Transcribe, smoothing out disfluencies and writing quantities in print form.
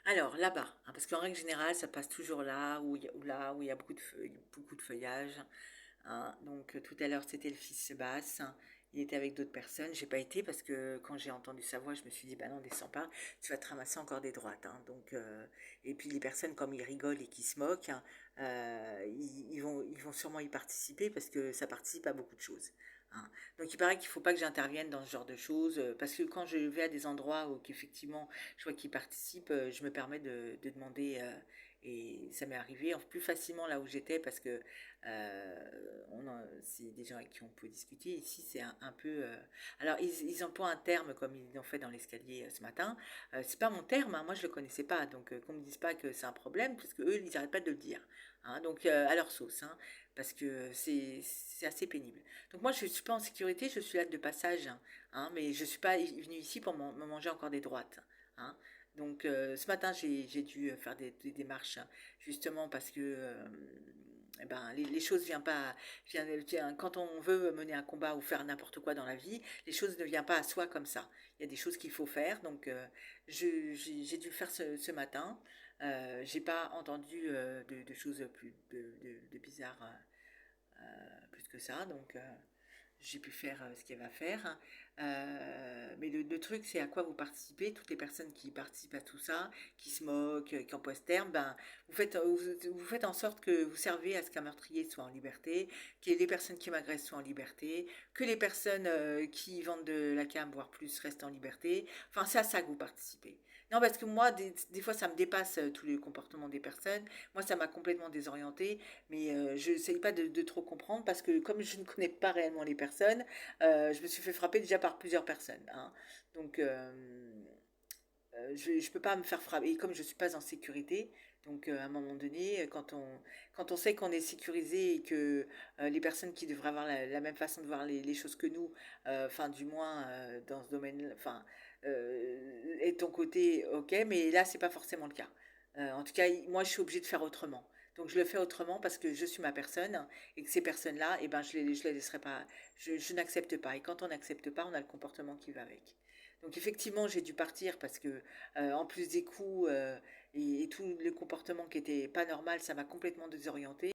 Alors là-bas, hein, parce qu'en règle générale, ça passe toujours là où il y a beaucoup de feuillage, hein. Donc tout à l'heure, c'était le fils basse. Il était avec d'autres personnes. J'ai pas été parce que quand j'ai entendu sa voix, je me suis dit, bah non, descends pas, tu vas te ramasser encore des droites, hein. Donc, et puis les personnes, comme ils rigolent et qui se moquent, hein, ils vont sûrement y participer parce que ça participe à beaucoup de choses, hein. Donc il paraît qu'il faut pas que j'intervienne dans ce genre de choses parce que quand je vais à des endroits où effectivement je vois qu'ils participent, je me permets de demander. Et ça m'est arrivé plus facilement là où j'étais parce que c'est des gens avec qui on peut discuter. Ici, c'est un peu. Alors, ils emploient un terme comme ils l'ont fait dans l'escalier ce matin. C'est pas mon terme, hein, moi je le connaissais pas. Donc, qu'on me dise pas que c'est un problème, parce que eux, ils n'arrêtent pas de le dire, hein. Donc, à leur sauce, hein, parce que c'est assez pénible. Donc, moi, je suis pas en sécurité, je suis là de passage, hein, mais je suis pas venue ici pour me manger encore des droites, hein. Donc, ce matin, j'ai dû faire des démarches, hein, justement parce que eh ben, les choses viennent pas. Quand on veut mener un combat ou faire n'importe quoi dans la vie, les choses ne viennent pas à soi comme ça. Il y a des choses qu'il faut faire. Donc, j'ai dû le faire ce matin. J'ai pas entendu de choses de bizarres plus que ça. Donc, j'ai pu faire ce qu'il y avait à faire, hein. Mais le truc, c'est à quoi vous participez. Toutes les personnes qui participent à tout ça, qui se moquent, qui emploient ce terme, ben, vous faites en sorte que vous servez à ce qu'un meurtrier soit en liberté, que les personnes qui m'agressent soient en liberté, que les personnes qui vendent de la cam, voire plus, restent en liberté. Enfin, c'est à ça que vous participez. Non, parce que moi, des fois, ça me dépasse tous les comportements des personnes. Moi, ça m'a complètement désorientée. Mais je n'essaye pas de trop comprendre parce que comme je ne connais pas réellement les personnes, je me suis fait frapper déjà par plusieurs personnes, hein. Donc je ne peux pas me faire frapper. Et comme je ne suis pas en sécurité, donc à un moment donné, quand on sait qu'on est sécurisé et que les personnes qui devraient avoir la même façon de voir les choses que nous, enfin du moins dans ce domaine, enfin, est de ton côté, ok, mais là, c'est pas forcément le cas. En tout cas, moi, je suis obligée de faire autrement. Donc, je le fais autrement parce que je suis ma personne et que ces personnes-là, eh ben, je les laisserai pas. Je n'accepte pas. Et quand on n'accepte pas, on a le comportement qui va avec. Donc, effectivement, j'ai dû partir parce que, en plus des coups et tout le comportement qui était pas normal, ça m'a complètement désorientée.